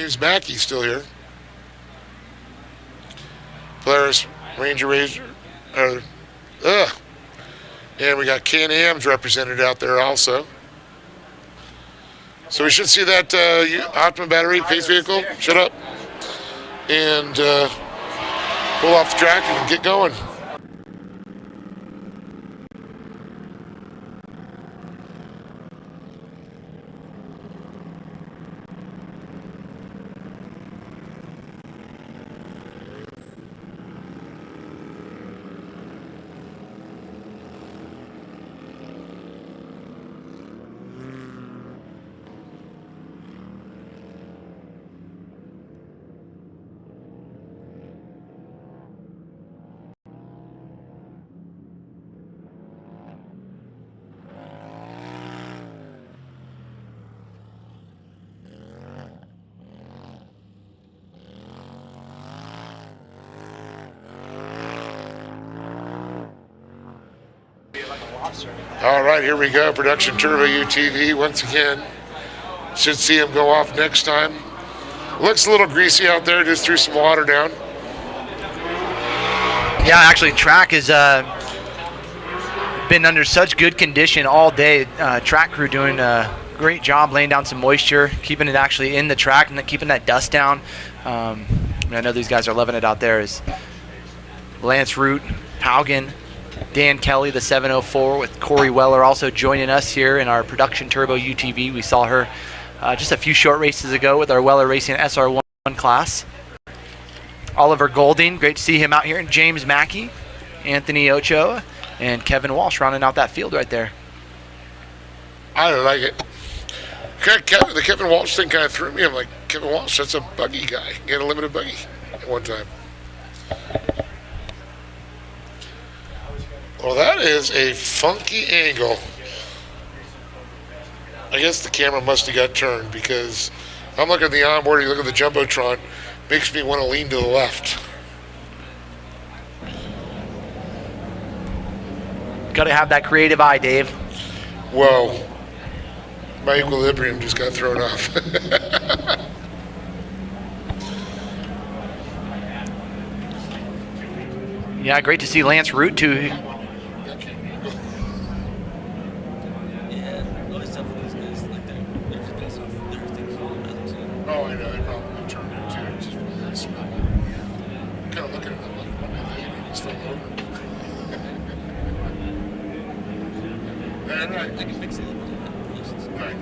James Mackey still here. Polaris Ranger Razor. And we got Can-Ams represented out there also. So we should see that Optima battery pace vehicle shut up and pull off the track and get going. All right, here we go. Production Turbo UTV once again. Should see him go off next time. Looks a little greasy out there. Just threw some water down. Yeah, actually, track has been under such good condition all day. Track crew doing a great job laying down some moisture, keeping it actually in the track and keeping that dust down. I know these guys are loving it out there. Is Lance Root, Haugen, Dan Kelly, the 704, with Corey Weller also joining us here in our Production Turbo UTV. We saw her just a few short races ago with our Weller Racing SR1 class. Oliver Golding, great to see him out here, and James Mackey, Anthony Ochoa, and Kevin Walsh rounding out that field right there. I don't like it. The Kevin Walsh thing kind of threw me. I'm like, Kevin Walsh, that's a buggy guy. He had a limited buggy at one time. Well, that is a funky angle. I guess the camera must have got turned because I'm looking at the onboard, you look at the Jumbotron, makes me want to lean to the left. Got to have that creative eye, Dave. Whoa. My equilibrium just got thrown off. Yeah, great to see Lance Root too. Oh, I know, they probably turned it too. It's just really small. Kind of looking at them like, what are they doing? It's still over. Right. I can fix it a little bit. Right.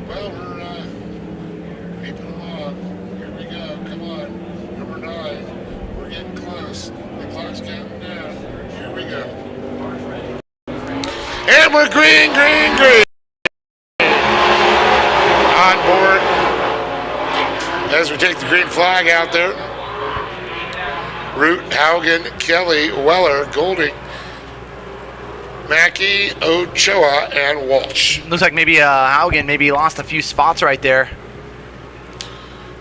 Well, we're vaping along. Here we go. Come on. Number 9. We're getting close. The clock's counting down. Here we go. And we're green. On board. As we take the green flag out there, Root, Haugen, Kelly, Weller, Golding, Mackey, Ochoa, and Walsh. Looks like maybe Haugen maybe lost a few spots right there.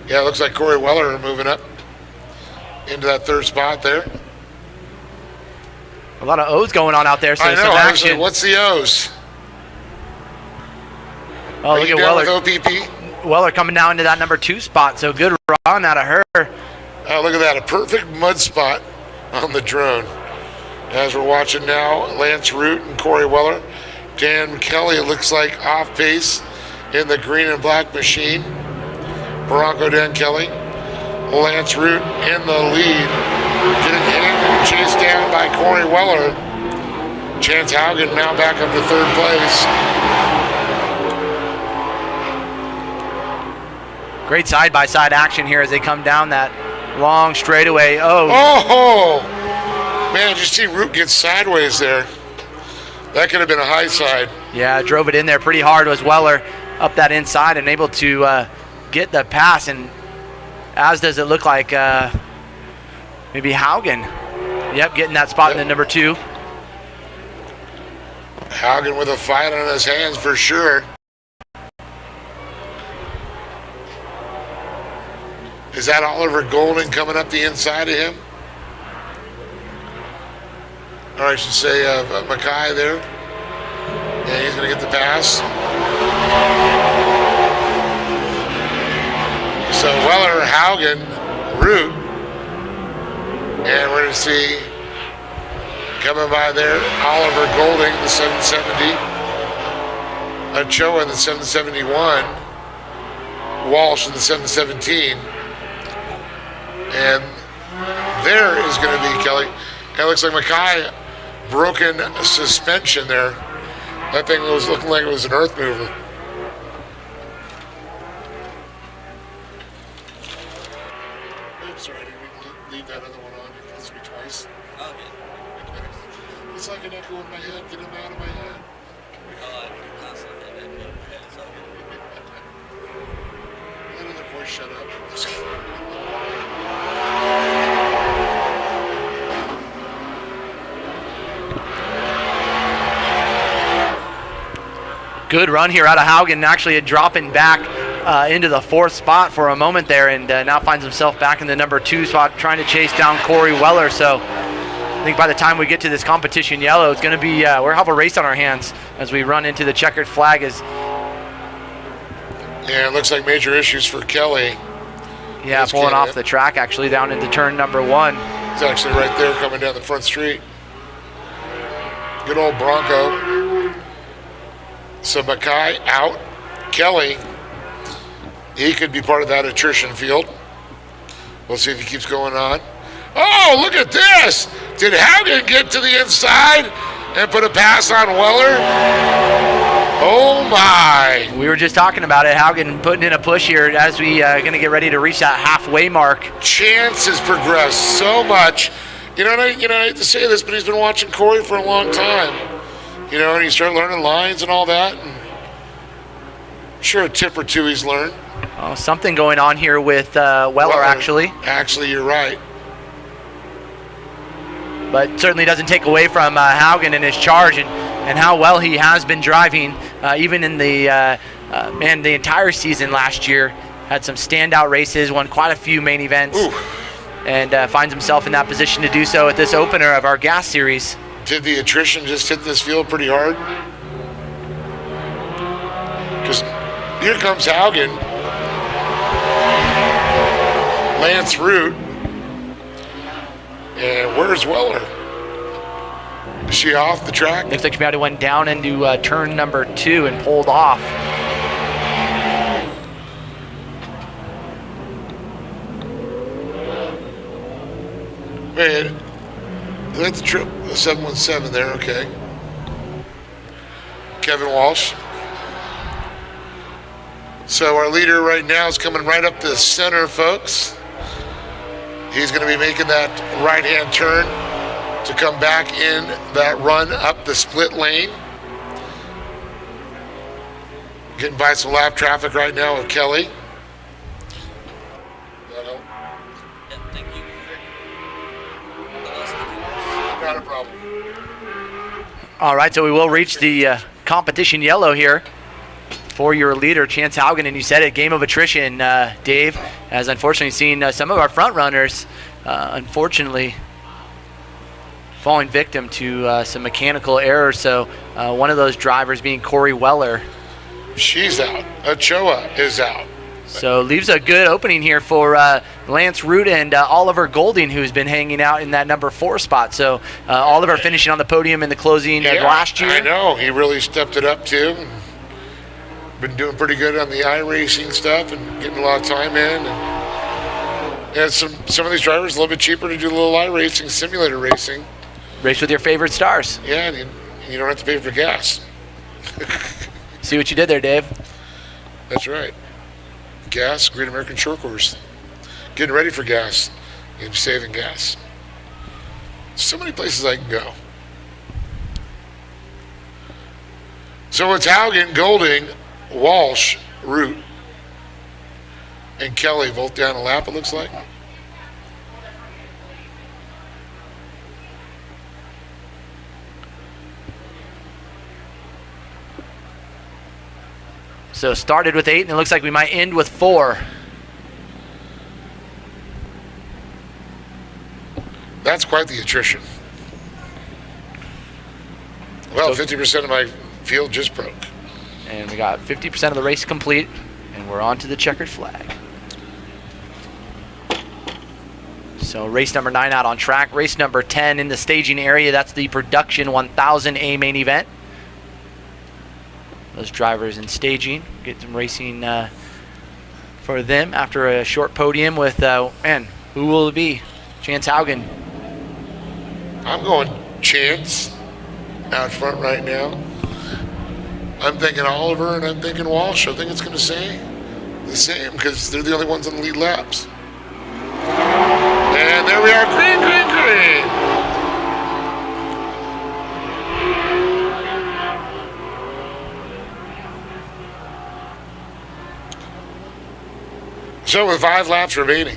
Yeah, it looks like Corey Weller moving up into that third spot there. A lot of O's going on out there, so I know, some action. like, what's the O's? Oh, look at Weller. With OPP? Weller coming down into that number 2 spot, so good run out of her. Oh, look at that, a perfect mud spot on the drone. As we're watching now, Lance Root and Corey Weller. Dan Kelly, it looks like off pace in the green and black machine. Bronco Dan Kelly. Lance Root in the lead. Getting hit and chased down by Corey Weller. Chance Haugen now back up to 3rd place. Great side-by-side action here as they come down that long straightaway. Oh! Man, just see Root get sideways there. That could have been a high side. Yeah, drove it in there pretty hard. Was Weller up that inside and able to get the pass, and as does it look like maybe Haugen. Yep, getting that spot in the number 2. Haugen with a fight on his hands for sure. Is that Oliver Golding coming up the inside of him? Or I should say Mackay there. Yeah, he's going to get the pass. So Weller, Haugen, Root, and we're going to see coming by there Oliver Golding, the 770, Ochoa in the 771, Walsh in the 717, and there is going to be Kelly. And it looks like Mackay broken suspension there. That thing was looking like it was an earth mover. Oops, sorry, I didn't leave that other one on. You kissed me twice. Okay. It's like an echo in my head. Get him out of my head. Oh, I constantly have that in my head. It's all good. Let another voice shut up. Good run here out of Haugen, actually dropping back into the 4th spot for a moment there, and now finds himself back in the number 2 spot trying to chase down Corey Weller. So I think by the time we get to this competition yellow, it's going to be, we'll have a race on our hands as we run into the checkered flag. Yeah, it looks like major issues for Kelly. Yeah, pulling off the track actually down into turn number 1. It's actually right there coming down the front street. Good old Bronco. So Mackay out. Kelly, he could be part of that attrition field. We'll see if he keeps going on. Oh, look at this! Did Haugen get to the inside and put a pass on Weller? Oh my! We were just talking about it. Haugen putting in a push here as we going to get ready to reach that halfway mark. Chance has progressed so much. You know, I hate to say this, but he's been watching Corey for a long time. You know, and he started learning lines and all that. And I'm sure a tip or two he's learned. Oh, something going on here with Weller, actually. Actually, you're right. But certainly doesn't take away from Haugen and his charge and how well he has been driving, even in the the entire season last year. Had some standout races, won quite a few main events, and finds himself in that position to do so at this opener of our gas series. Did the attrition just hit this field pretty hard? Because here comes Haugen. Lance Root. And where's Weller? Is she off the track? Looks like she might have went down into turn number 2 and pulled off. Man, that's the trip. The 717 there, okay. Kevin Walsh. So our leader right now is coming right up the center, folks. He's going to be making that right-hand turn to come back in that run up the split lane. Getting by some lap traffic right now with Kelly. That help? Yeah, thank you. Not a problem. All right, so we will reach the competition yellow here for your leader, Chance Haugen. And you said it, game of attrition, Dave, has unfortunately seen some of our front runners, unfortunately, falling victim to some mechanical errors. So one of those drivers being Corey Weller. She's out. Ochoa is out. So leaves a good opening here for Lance Root and Oliver Golding, who's been hanging out in that number 4 spot. So Oliver finishing on the podium in the closing last year. I know. He really stepped it up, too. Been doing pretty good on the iRacing stuff and getting a lot of time in. And some of these drivers a little bit cheaper to do a little iRacing, simulator racing. Race with your favorite stars. Yeah, and you don't have to pay for gas. See what you did there, Dave? That's right. Gas, Great American Short Course. Getting ready for gas and saving gas. So many places I can go. So it's Haugen, Golding, Walsh, Root, and Kelly both down a lap, it looks like. So started with 8, and it looks like we might end with 4. That's quite the attrition. Well, 50% of my field just broke. And we got 50% of the race complete, and we're on to the checkered flag. So race number 9 out on track. Race number 10 in the staging area. That's the Production 1000A main event. Those drivers in staging. Get some racing for them after a short podium with, man, who will it be? Chance Haugen. I'm going Chance out front right now. I'm thinking Oliver and I'm thinking Walsh. I think it's going to say the same because they're the only ones on the lead laps. And there we are, green, green, green. So with 5 laps remaining.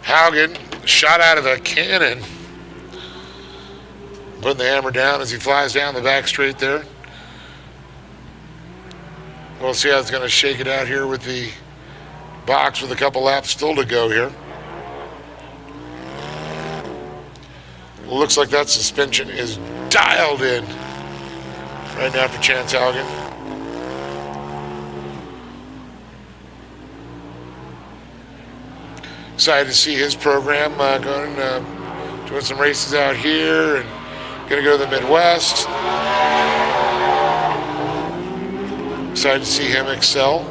Haugen shot out of a cannon. Putting the hammer down as he flies down the back straight there. We'll see how it's going to shake it out here with the box with a couple laps still to go here. Looks like that suspension is dialed in right now for Chance Haugen. Excited to see his program doing some races out here and going to go to the Midwest. Excited to see him excel.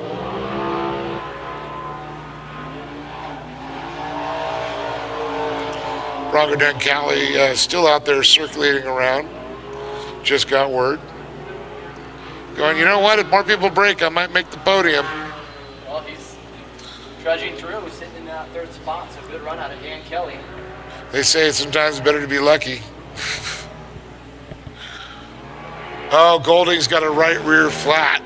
Bronco Den Cali still out there circulating around. Just got word. Going, you know what? If more people break, I might make the podium. Well, he's trudging through, sitting in that 3rd spot. So good run out of Dan Kelly. They say sometimes it's better to be lucky. Oh, Golding's got a right rear flat.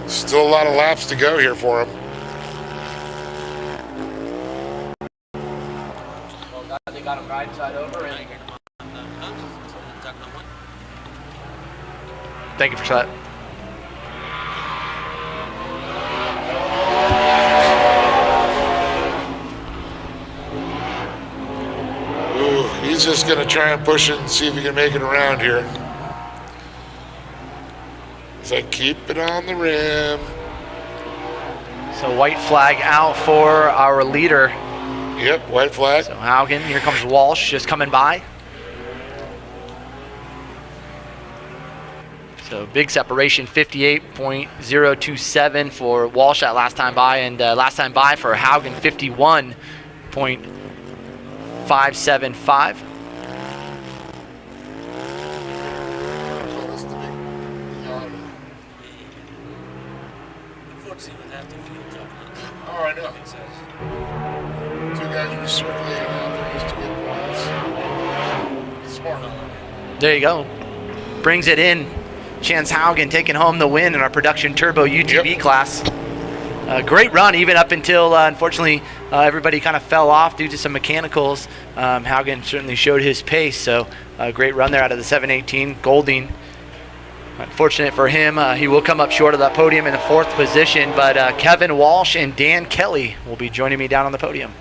Still a lot of laps to go here for him. Well, they got him right side over. And thank you for that. Ooh, he's just going to try and push it and see if he can make it around here. He's like, keep it on the rim. So white flag out for our leader. Yep, white flag. So Haugen, here comes Walsh just coming by. So big separation, 58.027 for Walsh that last time by, and last time by for Haugen, 51.575. Unfortunately, we'd have to field job nuts. Oh, I know. Two guys were circulating out there just to get points. Smart. There you go. Brings it in. Chance Haugen taking home the win in our production turbo UTV class. Great run even up until, unfortunately, everybody kind of fell off due to some mechanicals. Haugen certainly showed his pace, so great run there out of the 718. Golding, unfortunate for him, he will come up short of that podium in the 4th position, but Kevin Walsh and Dan Kelly will be joining me down on the podium.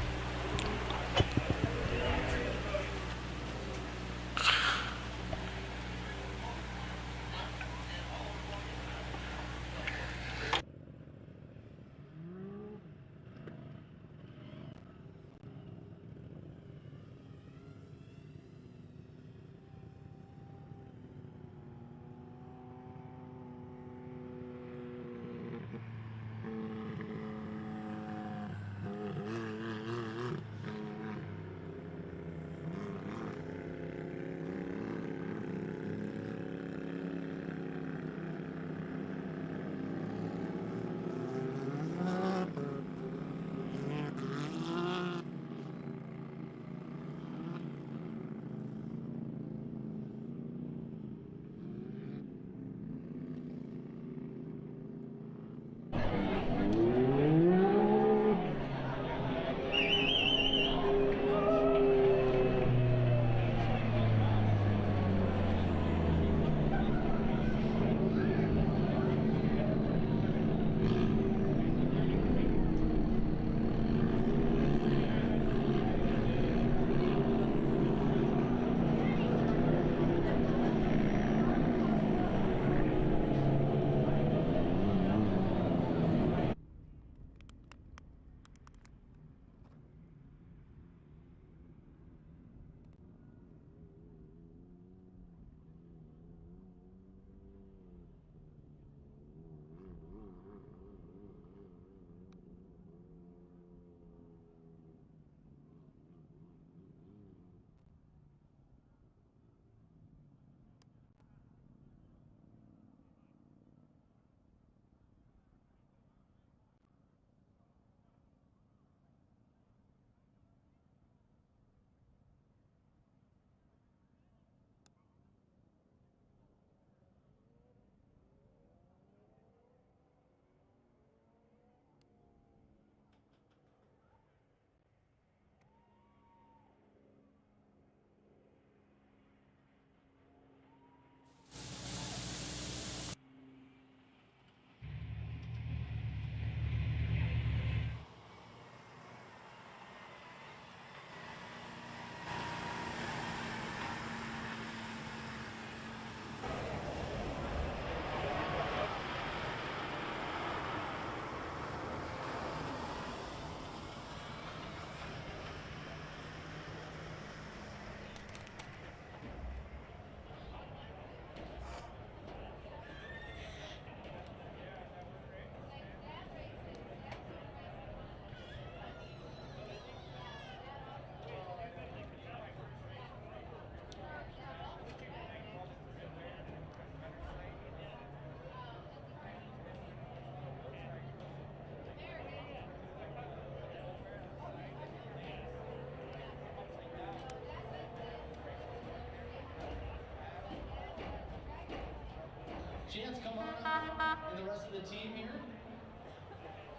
the team here.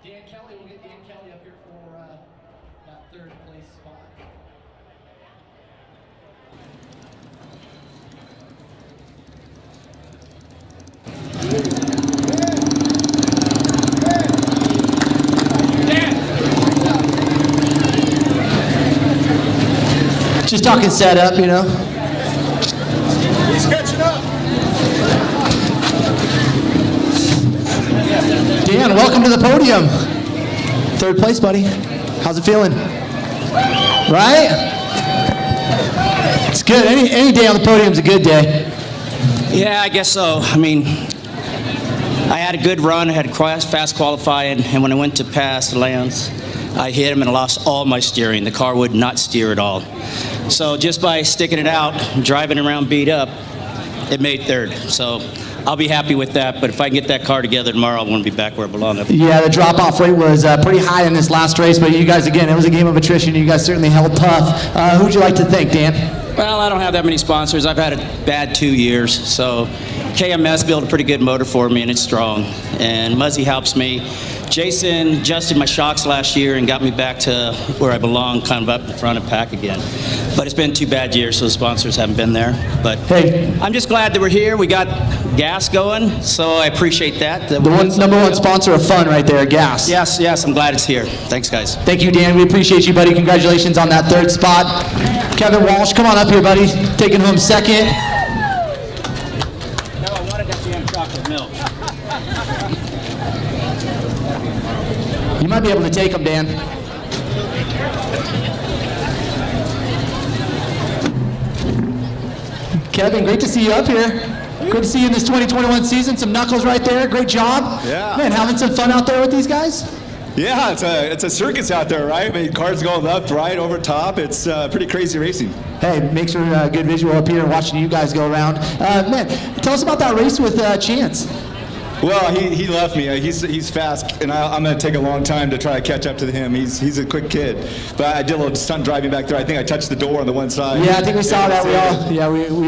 Dan Kelly, we'll get Dan Kelly up here for that third place spot. Just talking setup, you know. He's catching up. Dan, welcome to the podium. Third place, buddy. How's it feeling? Right? It's good. Any day on the podium is a good day. Yeah, I guess so. I mean, I had a good run. I had fast qualifying, and when I went to pass Lance, I hit him and I lost all my steering. The car would not steer at all. So just by sticking it out, driving around beat up, it made third. So I'll be happy with that. But if I can get that car together tomorrow, I want to be back where I belong. Yeah, the drop-off rate was pretty high in this last race, but you guys, again, it was a game of attrition. You guys certainly held tough. Who'd you like to thank, Dan? Well, I don't have that many sponsors. I've had a bad 2 years. So KMS built a pretty good motor for me, and it's strong. And Muzzy helps me. Jason adjusted my shocks last year and got me back to where I belong, kind of up in front of pack again. But it's been 2 bad years, so the sponsors haven't been there. But hey, I'm just glad that we're here. We got gas going, so I appreciate that. Number one sponsor of fun right there, gas. Yes, I'm glad it's here. Thanks, guys. Thank you, Dan. We appreciate you, buddy. Congratulations on that third spot. Kevin Walsh, come on up here, buddy. Taking home second. No, I wanted that damn chocolate milk. You might be able to take them, Dan. Kevin, great to see you up here. Great to see you in this 2021 season. Some knuckles right there. Great job. Yeah. Man, having some fun out there with these guys? Yeah, it's a circus out there, right? I mean, cars going left, right, over top. It's pretty crazy racing. Hey, makes for a good visual up here watching you guys go around. Man, tell us about that race with Chance. Well, he left me. He's fast, and I'm going to take a long time to try to catch up to him. He's a quick kid. But I did a little stunt driving back there. I think I touched the door on the one side. Yeah, I think we saw that. We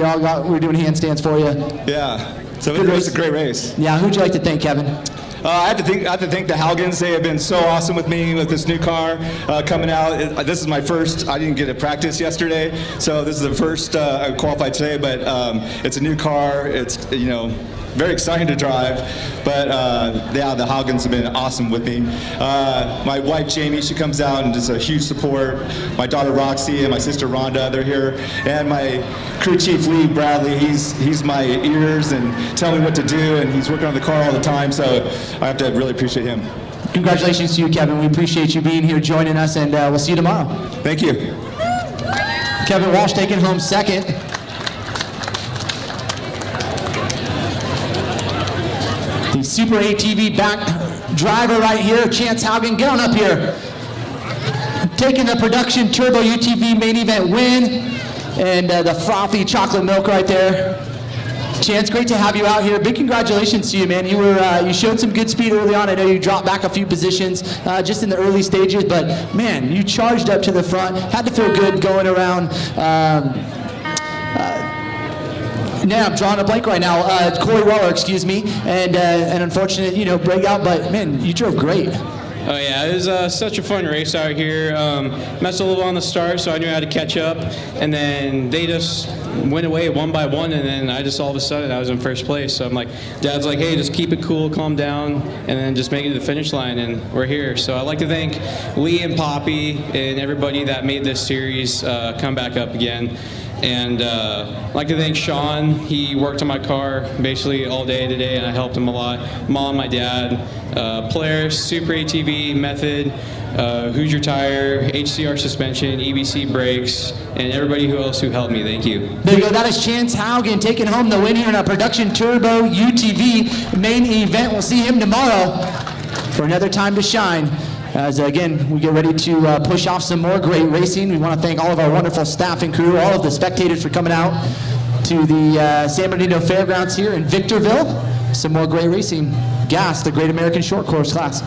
all were doing handstands for you. Yeah. So it was a great race. Yeah, who'd you like to thank, Kevin? I have to thank the Haugens. They have been so awesome with me with this new car coming out. This is my first. I didn't get to practice yesterday, so this is the first I qualified today. But it's a new car. It's very exciting to drive, but yeah, the Haugens have been awesome with me. My wife Jamie, she comes out and is a huge support. My daughter Roxy and my sister Rhonda, they're here, and my crew chief Lee Bradley. He's my ears and tell me what to do, and he's working on the car all the time. So I have to really appreciate him. Congratulations to you, Kevin. We appreciate you being here, joining us, and we'll see you tomorrow. Thank you. Kevin Walsh taking home second. The Super ATV back driver right here, Chance Haugen, get on up here. Taking the production turbo UTV main event win, and the frothy chocolate milk right there. Chance, great to have you out here. Big congratulations to you, man. You showed some good speed early on. I know you dropped back a few positions just in the early stages, but man, you charged up to the front. Had to feel good going around. Now I'm drawing a blank right now. Corey Weller, excuse me, and an unfortunate, breakout. But man, you drove great. Oh yeah, it was such a fun race out here. Messed a little on the start, so I knew how to catch up, and then they just went away one by one, and then I just all of a sudden I was in first place. So I'm like, Dad's like, hey, just keep it cool, calm down, and then just make it to the finish line, and we're here. So I'd like to thank Lee and Poppy and everybody that made this series come back up again. And I'd like to thank Sean. He worked on my car basically all day today, and I helped him a lot. Mom, my dad, Polaris, Super ATV, Method, Hoosier Tire, HCR Suspension, EBC Brakes, and everybody else who helped me. Thank you. There you go. That is Chance Haugen taking home the win here in our production turbo UTV main event. We'll see him tomorrow for another time to shine. As again, we get ready to push off some more great racing. We want to thank all of our wonderful staff and crew, all of the spectators for coming out to the San Bernardino Fairgrounds here in Victorville. Some more great racing. Gas, the Great American Short Course class.